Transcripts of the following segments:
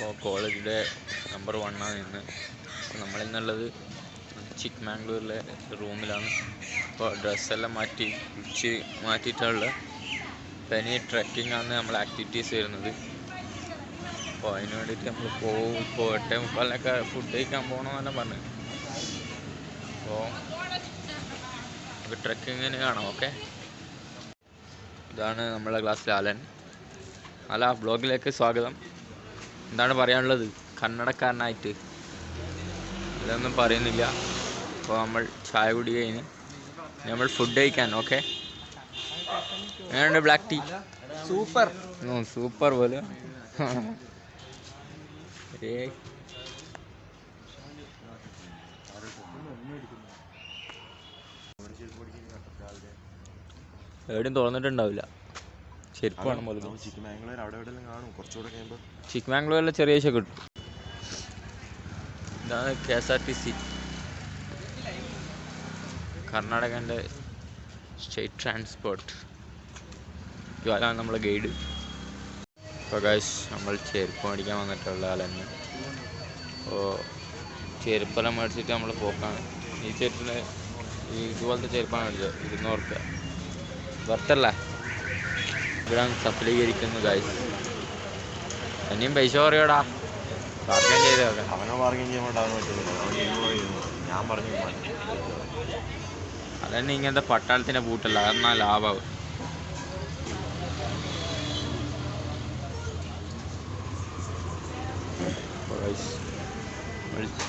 അപ്പോൾ കോളേജിലെ നമ്പർ 1 ആണ് ഇന്ന്. നമ്മളിന്നുള്ളത് ചിക്ക്മാംഗ്ലൂരിലെ റൂമിലാണ്. അപ്പോൾ ഡ്രസ്സെല്ലാം മാറ്റിയിട്ടുള്ള പനി ട്രെക്കിംഗ് ആണ് നമ്മൾ ആക്ടിവിറ്റീസ് വരുന്നത്. അപ്പോൾ അതിന് വേണ്ടിയിട്ട് നമ്മൾ ഇപ്പോൾ 8:45 ഫുഡ് കഴിക്കാൻ പോകണമെന്നെല്ലാം പറഞ്ഞു. അപ്പോൾ നമുക്ക് ട്രെക്കിങ്ങിന് കാണാം. ഓക്കെ, ഇതാണ് നമ്മളെ ക്ലാസ്സിലെ അലൻ. അല്ല, ബ്ലോഗിലേക്ക് സ്വാഗതം. എന്താണ് പറയാനുള്ളത്? കന്നഡക്കാരനായിട്ട് ഇതൊന്നും പറയുന്നില്ല. അപ്പോൾ നമ്മൾ ചായ കുടി കഴിഞ്ഞ് നമ്മൾ ഫുഡ് കഴിക്കാൻ. ഓക്കെ, എങ്ങനെയുണ്ട് ബ്ലാക്ക് ടീ? സൂപ്പർ സൂപ്പർ പോലെ. എവിടെയും തുറന്നിട്ടുണ്ടാവില്ല. ചെരുപ്പാണ് പോലെ. ചിക്ക്മാംഗ്ലൂരിലെ ചെറിയ കിട്ടും. ഇതാണ് KSRTC, കർണാടകൻ്റെ സ്റ്റേറ്റ് ട്രാൻസ്പോർട്ട്. ഇതാണ് നമ്മളെ ഗൈഡ്. ഇപ്പോൾ ഗൈസ് നമ്മൾ ചെരുപ്പ് മേടിക്കാൻ വന്നിട്ടുള്ള ആളെന്നെ. അപ്പോൾ ചെരുപ്പെല്ലാം മേടിച്ചിട്ട് നമ്മൾ പോക്കാണ്. ഈ ചെരുപ്പിന് ഇതുപോലത്തെ ചെരുപ്പാണ് മേടിച്ചത്. 200 രൂപ വെറുത്തല്ല. ഇവിടെ സഫലീകരിക്കുന്നു ഗൈസ്. ഇനിയും പൈസ പറയോടാ, ബാർഗൻ ചെയ്ത് നോക്കാം. അവനോ ബാർഗൻ ചെയ്യാൻ ഞാൻ പറഞ്ഞു. അതന്നെ ഇങ്ങനത്തെ പട്ടാളത്തിൻ്റെ ബൂട്ടല്ല, അതെന്നാ ലാഭമാവും.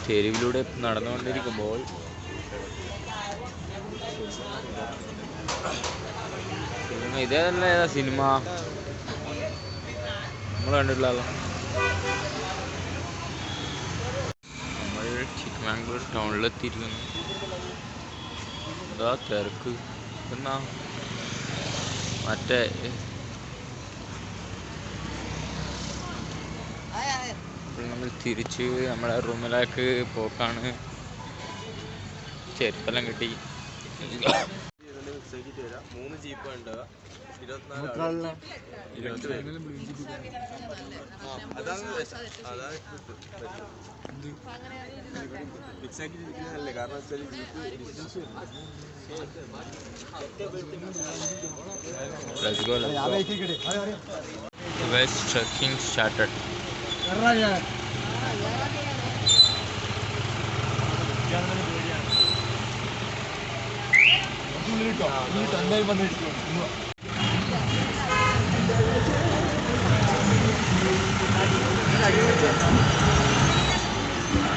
തെരുവിലൂടെ നടന്നുകൊണ്ടിരിക്കുമ്പോൾ ഇതേതല്ല ഏതാ സിനിമ നമ്മൾ കണ്ടിട്ടില്ലല്ലോ. നമ്മൾ ചിക്ക്മാംഗ്ലൂർ ടൗണിലെത്തിയിരിക്കുന്നു. എന്താ തിരക്ക് എന്നാ. മറ്റേ നമ്മൾ തിരിച്ച് നമ്മളെ റൂമിലേക്ക് പോക്കാണ്. ചെരുപ്പെല്ലാം കിട്ടി. 3 ജീപ്പ് ഉണ്ടാവുക. 24 കാരണം trekking started.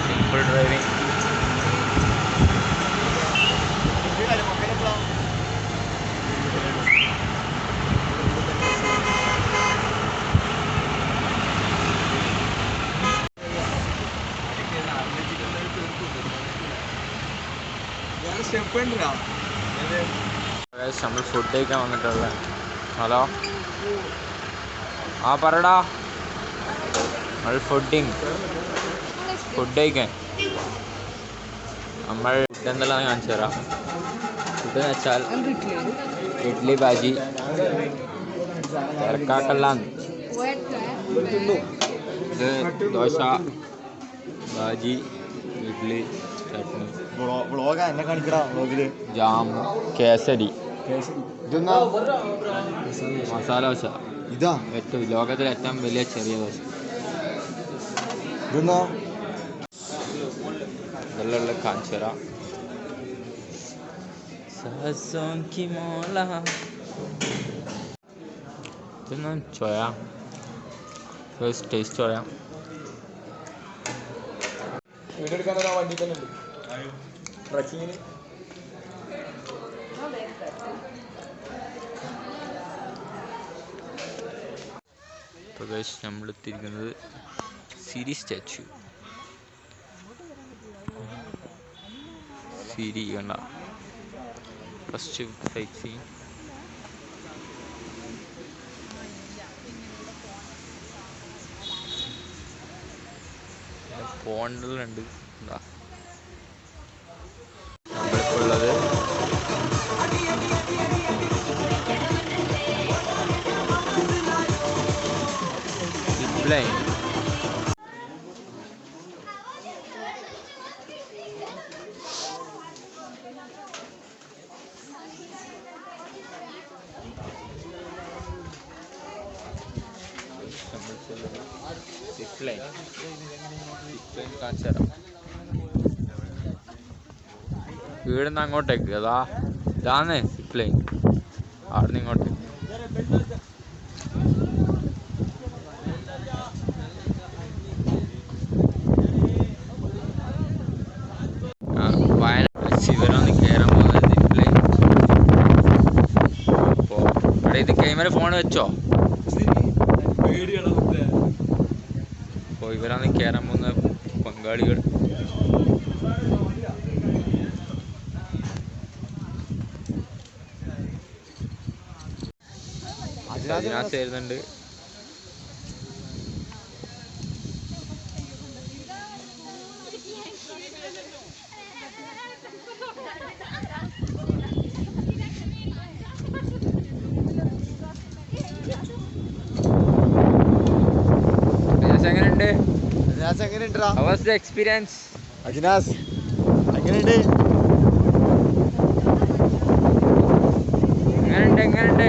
Simple driving. നമ്മൾ ഫുഡ് കഴിക്കാൻ വന്നിട്ടുള്ള. ഹലോ, ആ പറടാ. നമ്മൾ ഫുഡ് കഴിക്കാൻ നമ്മൾ ഫുഡ് എന്തെല്ലാം കാണിച്ചു തരാം. ഫുഡ് എന്ന് വെച്ചാൽ ഇഡ്ലി ബാജി തിരക്കാക്കല്ലാം. ഇത് ദോശ, ബാജി, ഇഡ്ലി, ചട്നി, ജാം, കേസരി, മസാല ദോശ. ഇതാ ഏറ്റവും ലോകത്തിലെ ഏറ്റവും വലിയ ചെറിയ ദോശ. ഇതെല്ലാം കാണിച്ചു തരാം. ഇതൊന്നും ചോയാ ടേസ്റ്റ് പറയാം. വണ്ടി തന്നെ ഉണ്ട് ട്രക്കിങ്ങിന്. ഇപ്പോൾ നമ്മളെത്തിയിരിക്കുന്നത് സിരി സ്റ്റാച്ചു. സിരി കണ്ട ഫസ്റ്റ് സൈറ്റ് സീൻ. പോണ്ടുണ്ട്. എന്താ നമ്മളിപ്പോൾ ഉള്ളത് സിപ്ലൈൻ. സിപ്ലൈൻ കാണിച്ചു തരാം. വീടിന്ന് അങ്ങോട്ടേക്ക് അതാ ഇതാന്ന് സിപ്ലൈൻ. അവിടെ നിന്ന് ഇങ്ങോട്ട് വയനാട് ശിവരാന്ന് കയറാൻ പോകുന്നത് സിപ്ലൈൻ. അപ്പോൾ ഇവിടെ ഇത് ക്യാമറ ഫോൺ വെച്ചോ. അപ്പോൾ ഇവരാണ് കയറാൻ പോകുന്ന പങ്കാളികൾ. അതിനാസ് വരുന്നുണ്ട്. എങ്ങനെയുണ്ട്? എക്സ്പീരിയൻസ് അജിനാസ് എങ്ങനെയുണ്ട്? എങ്ങനെയുണ്ട്?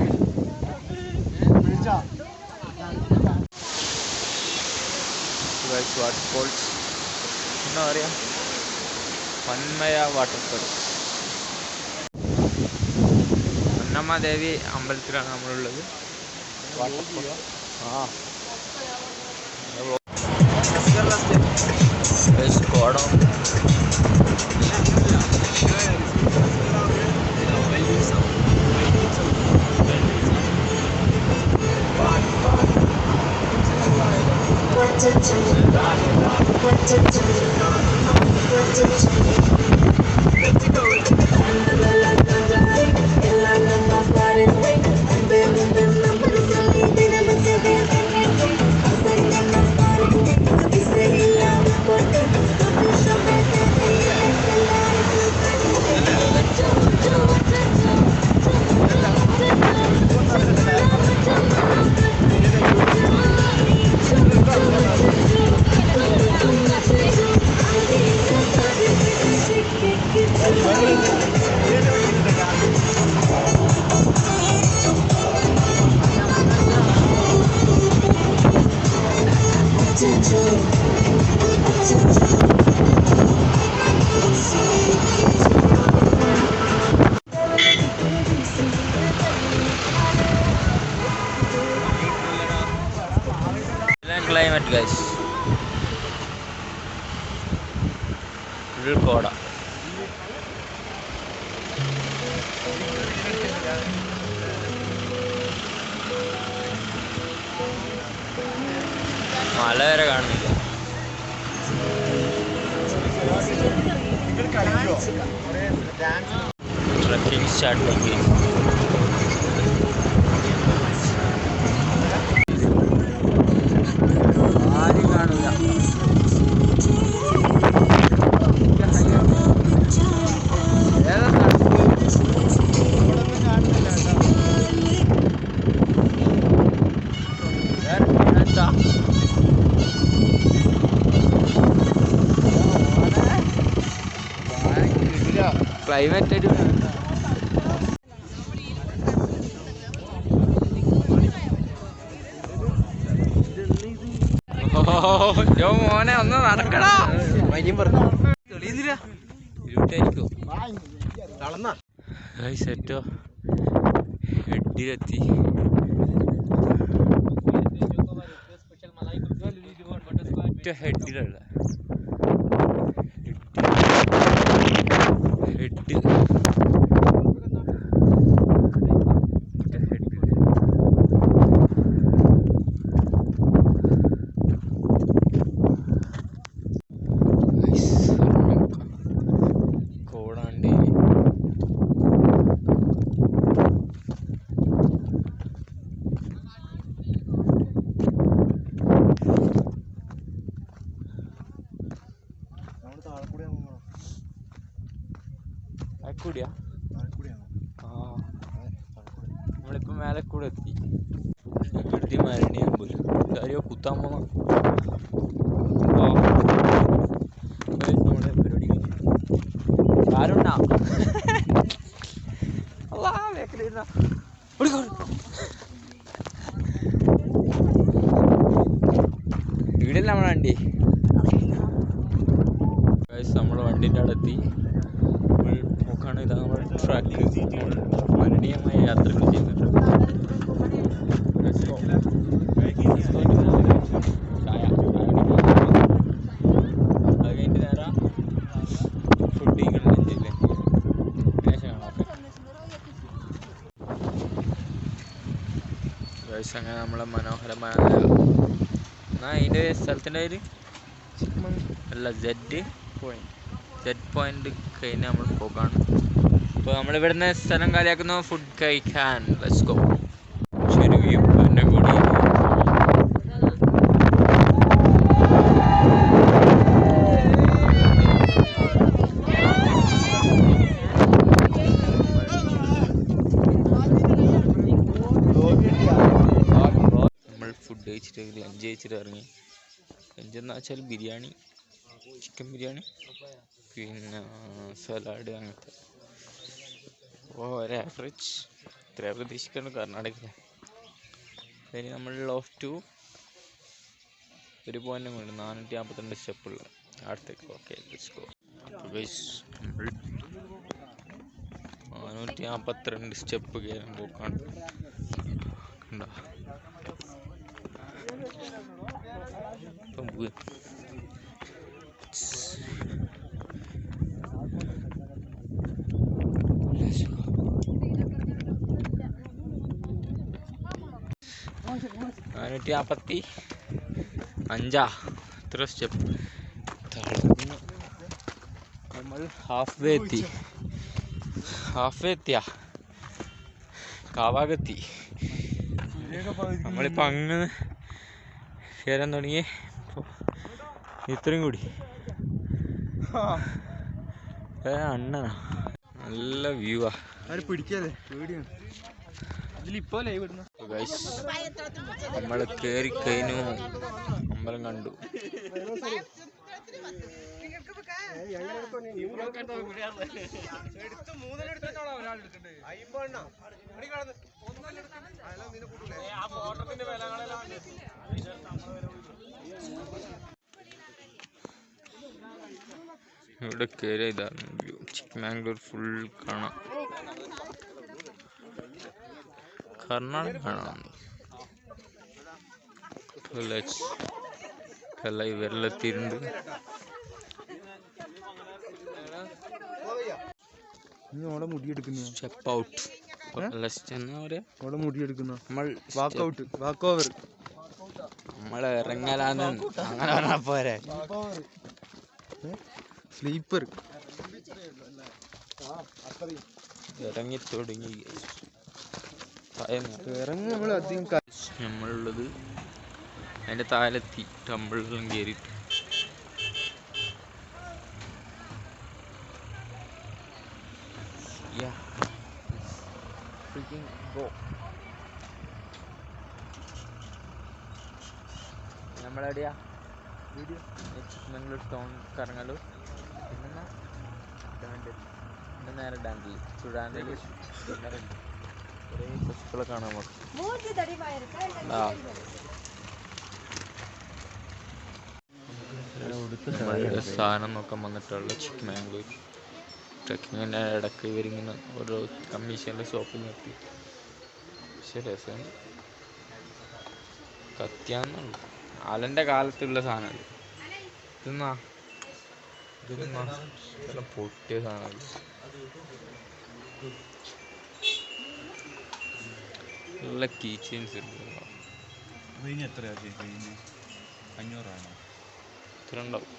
വാട്ടർഫോൾസ് എന്താ പറയാ, പന്മയ വാട്ടർഫോൾ. പൊന്നമ്മാദേവി അമ്പലത്തിലാണ് നമ്മളുള്ളത്. വാട്ടർഫോൾ കോടം. ക്ലൈമറ്റ് ഗൈസ്, കോട. മല വരെ കാണുന്നില്ല. ട്രക്കിംഗ് സ്റ്റാർട്ട് ചെയ്യും. ആരും കാണില്ല. ക്ലൈമറ്റ് ഒരു മോനെ ഒന്ന് നടക്കടാ. സെറ്റോ ഹെഡിലെത്തി. ഹെഡിലുള്ള ഹെഡ് കോടാണ്ടി. കൂടിയാ നമ്മളിപ്പോ മേലെ കൂടെ എത്തി. പ്രകൃതി മരണീയം പോലും. ആരെയോ കുത്താൻ പോന്ന നമ്മുടെ പരിപാടി ആരുണ്ടാ വീടല്ല നമ്മളെ വണ്ടി. നമ്മുടെ വണ്ടിൻ്റെ അടുത്തി നോക്കുകയാണ്. ഇതാ നമ്മുടെ ട്രാക്ക് മരണീയമായ യാത്രകൾ ചെയ്യുന്നുണ്ട്. അത് കഴിഞ്ഞിട്ട് നേരം ഫുഡ് കഴിക്കണമെന്നില്ലേ അങ്ങനെ നമ്മളെ മനോഹരമായ അതിൻ്റെ സ്ഥലത്തിൻ്റെ പേര് അല്ല സെഡ് പോയിന്റ് കഴിഞ്ഞ് നമ്മൾ പോകാണ്. അപ്പോൾ നമ്മളിവിടുന്ന് സ്ഥലം കാലിയാക്കുന്നു ഫുഡ് കഴിക്കാൻ. Let's go. ചെരുവിയും എന്നെ കൂടി നമ്മൾ ഫുഡ് കഴിച്ചിട്ട് ലഞ്ച് കഴിച്ചിട്ട് ഇറങ്ങി. ലഞ്ച് എന്ന് വെച്ചാൽ ബിരിയാണി, ചിക്കൻ ബിരിയാണി, പിന്നെ സലാഡ് അങ്ങനത്തെ. അപ്പോൾ ഒരു ആവറേജ് ഇത്ര പ്രതീക്ഷിക്കണം കർണാടകയിൽ. അതിന് നമ്മൾ ഓഫ് ടു ഒരു പോയിന്റ് കൊണ്ട് 452 സ്റ്റെപ്പുള്ള അടുത്തേക്ക്. Okay let's go. നമ്മൾ 452 സ്റ്റെപ്പ് കയറാൻ പോക്കാണ്. കണ്ടോ ഇപ്പം പോയി 455 ഇത്ര സ്റ്റെപ്പ്. നമ്മൾ ഹാഫ് വേ എത്തിയ കാവാകെത്തി. നമ്മളിപ്പോൾ അങ്ങനെ കയറാൻ തുടങ്ങി. ഇത്രയും കൂടി അണ്ണനാ. നല്ല വ്യൂവാ. പിടിക്കാതെ പേടിയാണ്. നമ്മൾ കയറി കഴിഞ്ഞു. അമ്പലം കണ്ടു. ഇവിടെ കയറിയ ഇതാണ് വ്യൂ. ചിക്ക്മാംഗ്ലൂർ ഫുൾ കാണാം. കർണാടക കാണാം. എല്ലാം ഇവരെത്തിയിട്ടുണ്ട്. Step out. നമ്മൾ ഇറങ്ങലാന്ന് അങ്ങനെ പറഞ്ഞാ പോരെ. സ്ലീപ്പർ ഇറങ്ങി തുടങ്ങി. നമ്മളുള്ളത് അതിൻ്റെ താഴെത്തി ടമ്പിളെല്ലാം കയറിയിട്ട്. നമ്മളെവിടെയാ ചിക്ക്മംഗ്ലൂർ ടൗൺ കറങ്ങലൂർ. പിന്നെ നേരെ ഡാൻഡിൽ ചുഴാന്തലി കുറേ പശുക്കളെ കാണാൻ നമുക്ക്. സാധനം നോക്കാൻ വന്നിട്ടുള്ള ചിക്ക്മംഗ്ലൂർ ട്രക്കിങ്ങിൻ്റെ ഇടയ്ക്ക് ഇവരിങ്ങനെ ഓരോ കമ്മീഷനിൽ ഷോപ്പിൽ നിർത്തി. പക്ഷെ രസമുണ്ട്. കത്തിയാന്നുള്ളു ആലൻ്റെ കാലത്തുള്ള സാധനമല്ല. ഇതെന്നാ പൊട്ടിയ സാധനമല്ല. നല്ല കീ ചെയിൻസ് ഉണ്ട്. എത്രയാണ് 500 ഇത്ര ഉണ്ടാവും.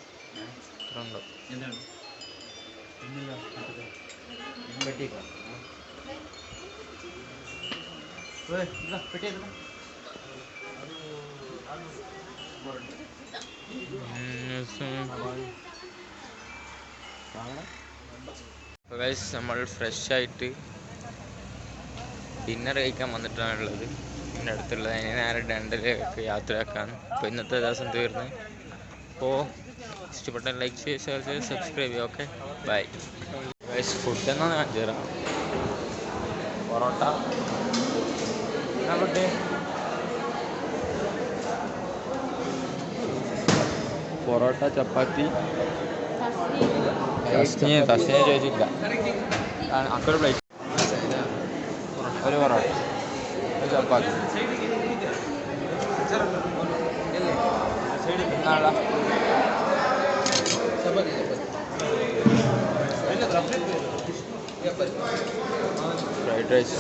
നമ്മൾ ഫ്രഷ് ആയിട്ട് ഡിന്നർ കഴിക്കാൻ വന്നിട്ടാണുള്ളത്. എൻ്റെ അടുത്തുള്ള ഇനി നേരെ ഡണ്ടലേക്ക് യാത്രയാക്കാൻ. അപ്പോൾ ഇന്നത്തെ ദിവസം തീർന്ന്. അപ്പോൾ ഇഷ്ടപ്പെട്ട ലൈക്ക് ചെയ്യുക, ഷെയർ ചെയ്യുക, സബ്സ്ക്രൈബ് ചെയ്യുക. Okay, by. ഫുഡ് എന്നാണ് കാണിച്ചു തരാം. പൊറോട്ട, ഫുഡ് പൊറോട്ട, ചപ്പാത്തി, തസ്നിയ ചോദിച്ചില്ല. അക്കൊരു പ്ലേറ്റ്, ഒരു പൊറോട്ട, ഒരു ചപ്പാത്തി. ഫ്രൈഡ് റൈസ്,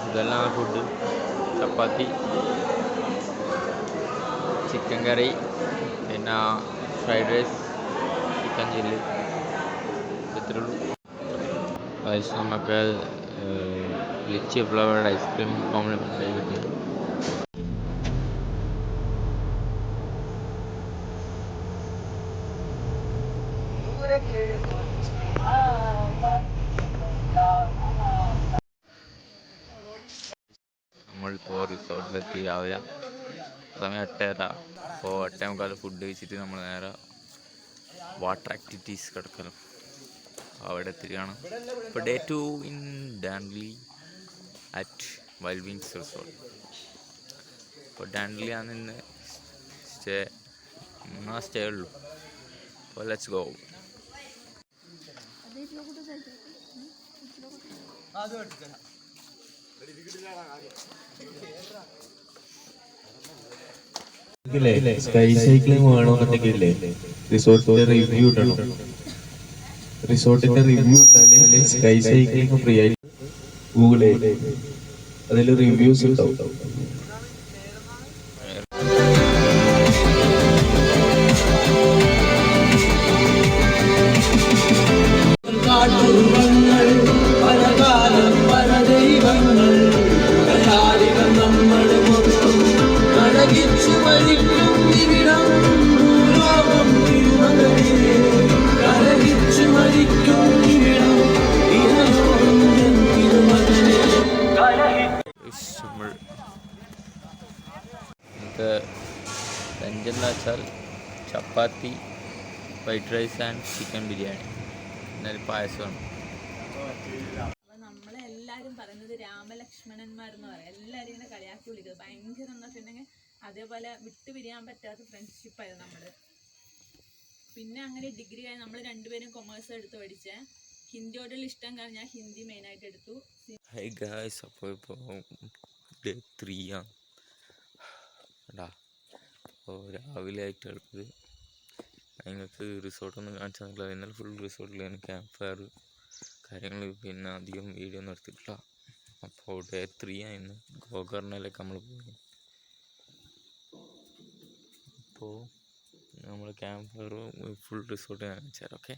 ഇതെല്ലാം ഫുഡ്. ചപ്പാത്തി, ചിക്കൻ കറി, പിന്നെ ഫ്രൈഡ് റൈസ്, ചിക്കൻ ചില്ലി, ഇത്രേ ഉള്ളൂ. നമുക്ക് ലിച്ചി ഫ്ലേവേർഡ് ഐസ്ക്രീം കോംപ്ലിമെൻ്ററി കിട്ടി. നമ്മളിപ്പോൾ റിസോർട്ടിലെത്തി രാവിലെ. സമയം 8:30. അപ്പോൾ 8:45 ഫുഡ് കഴിച്ചിട്ട് നമ്മൾ നേരെ വാട്ടർ ആക്ടിവിറ്റീസ് കിടക്കലും അവിടെ എത്തിരിക്കുകയാണ്. ഇപ്പോൾ Day 2 in Dandeli at wild wings resort. ഇപ്പോൾ ഡാൻലിയാണ് ഇന്ന് സ്റ്റേ ഉള്ളൂ. അപ്പോൾ ലെറ്റ്സ് ഗോ. സ്കൈ സൈക്ലിംഗ് വേണമെന്നുണ്ടെങ്കിലേ റിസോർട്ടിന്റെ റിവ്യൂ ഇടണം. റിസോർട്ടിന്റെ റിവ്യൂ ഇട്ടാല് സ്കൈ സൈക്ലിംഗ് ഫ്രീ ആയി ഗൂഗിളിൽ അതിൽ റിവ്യൂസ് ഉണ്ടാവും. ലഞ്ച് എന്താ വെച്ചാൽ chapati, fried rice and chicken biryani, പിന്നെ പായസമാണ്. നമ്മളെല്ലാരും പറയുന്നത് രാമലക്ഷ്മണന്മാരെന്ന് പറയാം. എല്ലാരും ഇങ്ങനെ കളിയാക്കി വിളിക്കുന്നത് ഭയങ്കര എന്താ വെച്ചിട്ടുണ്ടെങ്കിൽ അതേപോലെ വിട്ടുപിരിയാൻ പറ്റാത്ത ഫ്രണ്ട്ഷിപ്പായിരുന്നു നമ്മള്. പിന്നെ അങ്ങനെ ഡിഗ്രി കഴിഞ്ഞ് നമ്മൾ രണ്ടുപേരും കൊമേഴ്സ് എടുത്ത് പഠിച്ചേ. ഹിന്ദിയോടുള്ള ഇഷ്ടം കാരണം ഞാൻ ഹിന്ദി മെയിനായിട്ട് എടുത്തു. ഹൈ ഗായ്സ്, അപ്പോൾ Day 3 ആണ്. അപ്പോൾ രാവിലെ ആയിട്ട് എടുത്തത്. നിങ്ങൾക്ക് റിസോർട്ടൊന്നും കാണിച്ചു തന്നില്ല. ഇന്നലെ ഫുൾ റിസോർട്ടിലാണ് ക്യാമ്പ് ഫയർ കാര്യങ്ങൾ. പിന്നെ അധികം വീഡിയോ ഒന്നും എടുത്തിട്ടില്ല. അപ്പോൾ Day 3 ആയിരുന്നു. ഗോകർണയിലേക്ക് നമ്മൾ പോയി. അപ്പോൾ നമ്മൾ ക്യാമ്പ് ഫയർ ഫുൾ റിസോർട്ട് കാണിച്ചു തരാം. ഓക്കെ,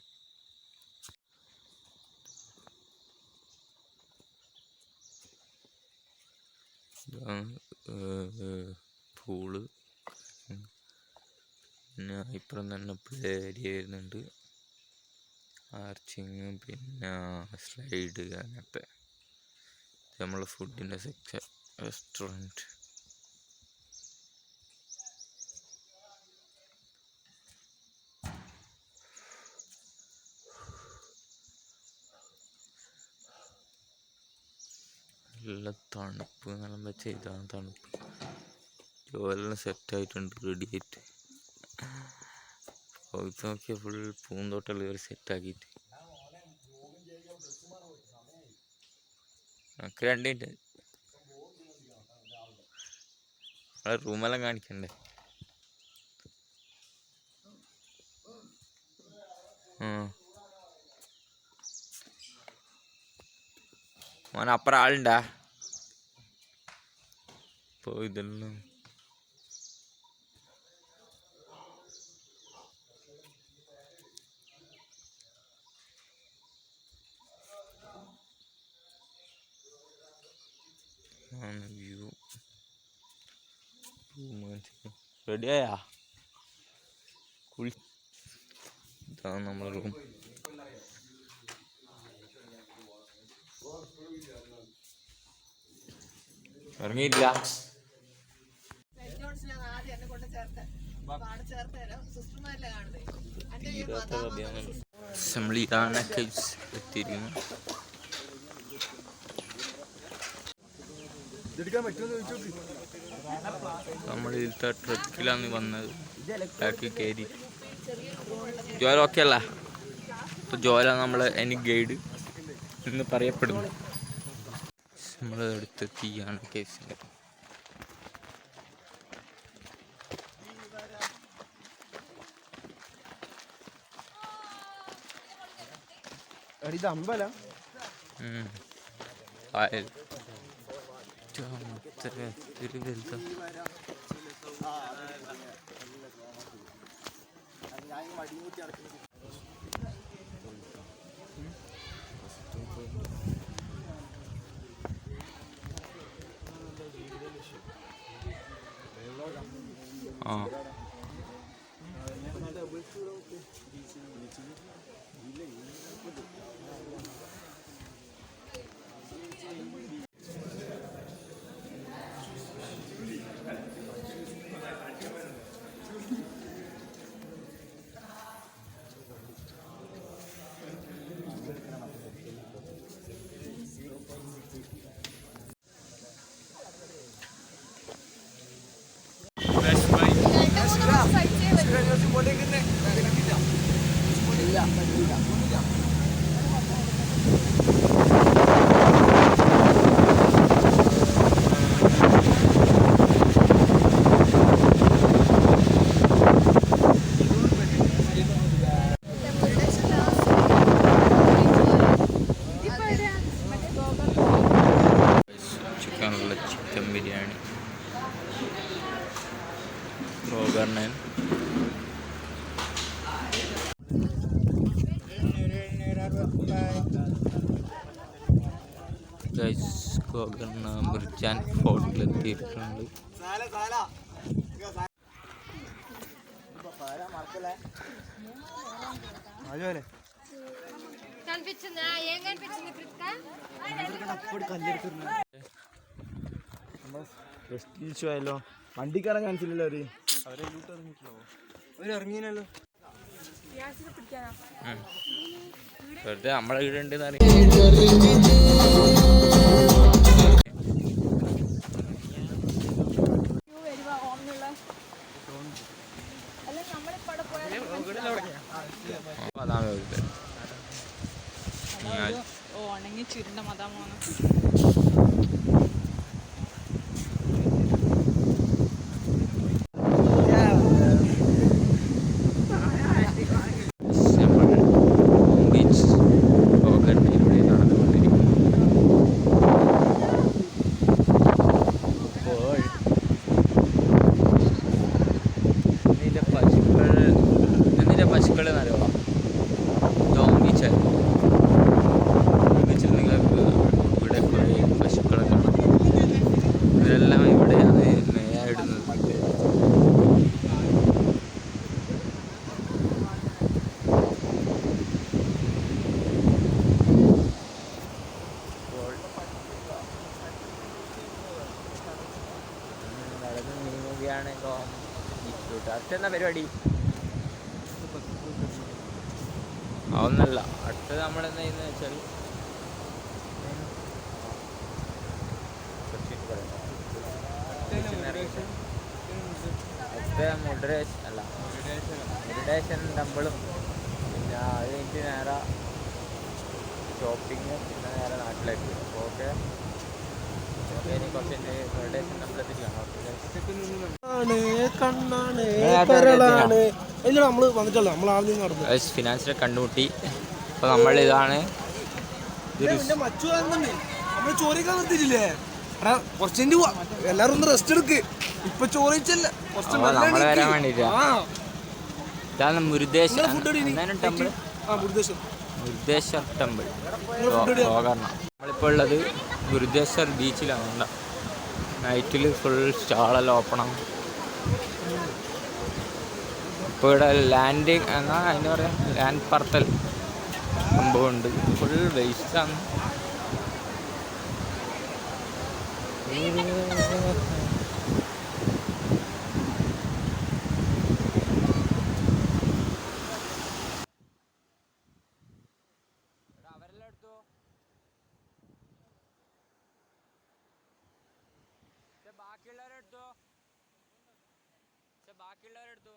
പൂള്, പിന്നെ ഇപ്പുറം തന്നെ പ്ലേ ഏരിയ വരുന്നുണ്ട്, ആർച്ചിങ്, പിന്നെ സ്ലൈഡ്, അങ്ങനത്തെ. നമ്മളെ ഫുഡിൻ്റെ സെക്ഷൻ, റെസ്റ്റോറൻറ്റ്. നല്ല തണുപ്പ്, നല്ല വെച്ച ഇതാണ് തണുപ്പ്. ജോലെല്ലാം സെറ്റായിട്ടുണ്ട്, റെഡി ആയിട്ട്. ഇത് നോക്കിയാൽ ഫുൾ പൂന്തോട്ടം ഇവർ സെറ്റാക്കിയിട്ട്. നമുക്ക് 2 മിനിറ്റ് റൂമെല്ലാം കാണിക്കണ്ടേ? മോനെ അപ്പുറം ആളുണ്ടാ? ഇപ്പോൾ ഇതെല്ലാം വ്യൂ റെഡിയായാ കുളി. ഇതാണ് നമ്മളെ റൂം. ഇറങ്ങിയിട്ടില്ല. നമ്മൾ ഇതാണ് കേവ്സ് എത്തിയിരിക്കുന്നു. നമ്മൾ ഇതിലത്തെ ട്രക്കിലാണ് വന്നത്. ബാക്കി കയറി ജോല ഓക്കെ അല്ല. ഇപ്പോൾ ജോല നമ്മൾ എനിക്ക് ഗൈഡ് എന്ന് പറയപ്പെടുന്നു. നമ്മൾ അടുത്തെത്തിയാണ് കേവ്സിൻ്റെ. ഇത് അമ്പല ചിക്കനുള്ള ചിക്കൻ ബിരിയാണി, ഗോകർണൻ, ഗോകർണ മിർജാൻ ഫോർട്ടിലെത്തിയിട്ടുണ്ട്. ഷോ വണ്ടിക്കാരൻ കാണിച്ചില്ലല്ലോ അവര് ഇറങ്ങിയല്ലോ. വെറുതെ നമ്മളെ വീട് ഉണ്ട് ഉണങ്ങി ചുരുണ്ട മതാമാണ്. പശുക്കൾ നല്ലതാണ്. ലോങ് ബീച്ചായിരുന്നു. ബീച്ചിൽ നിങ്ങൾക്ക് ഇവിടെ കുറേ പശുക്കളെ കാണാം. ഇവരെല്ലാം ഇവിടെയാണ് മേയായിടുന്നത്. നടന്ന് നീങ്ങുകയാണ് ബീച്ചിലോട്ട്. അടുത്തെന്താ പരിപാടി? അതൊന്നല്ല. അടുത്തത് നമ്മളെന്താ ചെയ്യുന്നത് വെച്ചാൽ മുഡറേഷൻ അല്ല മെഡിറ്റേഷൻ ടെമ്പിളും, പിന്നെ അത് കഴിഞ്ഞിട്ട് നേരെ ഷോപ്പിങ്, പിന്നെ നേരെ നാട്ടിലേക്ക്. അപ്പോൾ ഓക്കെ ഇനി കുറച്ച് മെഡിറ്റേഷൻ ടെമ്പിൾ എത്തിക്കാം. ഫിനാൻസിനെ കണ്ടുമുട്ടി. അപ്പോൾ നമ്മൾ ഇതാണ് എല്ലാരും ഒന്ന് റെസ്റ്റ് എടുക്ക്. ഇപ്പൊ ചോദിച്ചല്ല നമ്മളെ വരാൻ വേണ്ടിട്ടാ. ഇതാണ് മുരുദേശ്വർ ടെമ്പിൾ. മുരുദേശ്വർ ടെമ്പിൾ ഗോകർണ. നമ്മളിപ്പോൾ ഉള്ളത് മുരുദേശ്വർ ബീച്ചിലാണ്. നൈറ്റിൽ ഫുൾ സ്റ്റാളെല്ലാം ഓപ്പണാണ്. ഇപ്പോൾ ഇവിടെ ലാൻഡിങ് എന്നാ അതിന് പറയാം, ലാൻഡ് പറത്തൽ സംഭവമുണ്ട്. ഫുൾ വേസ്റ്റാണ്. അവരെല്ലാം എടുത്തോ, ബാക്കിയുള്ളവരെടുത്തോ, ബാക്കിയുള്ളവരെടുത്തോ.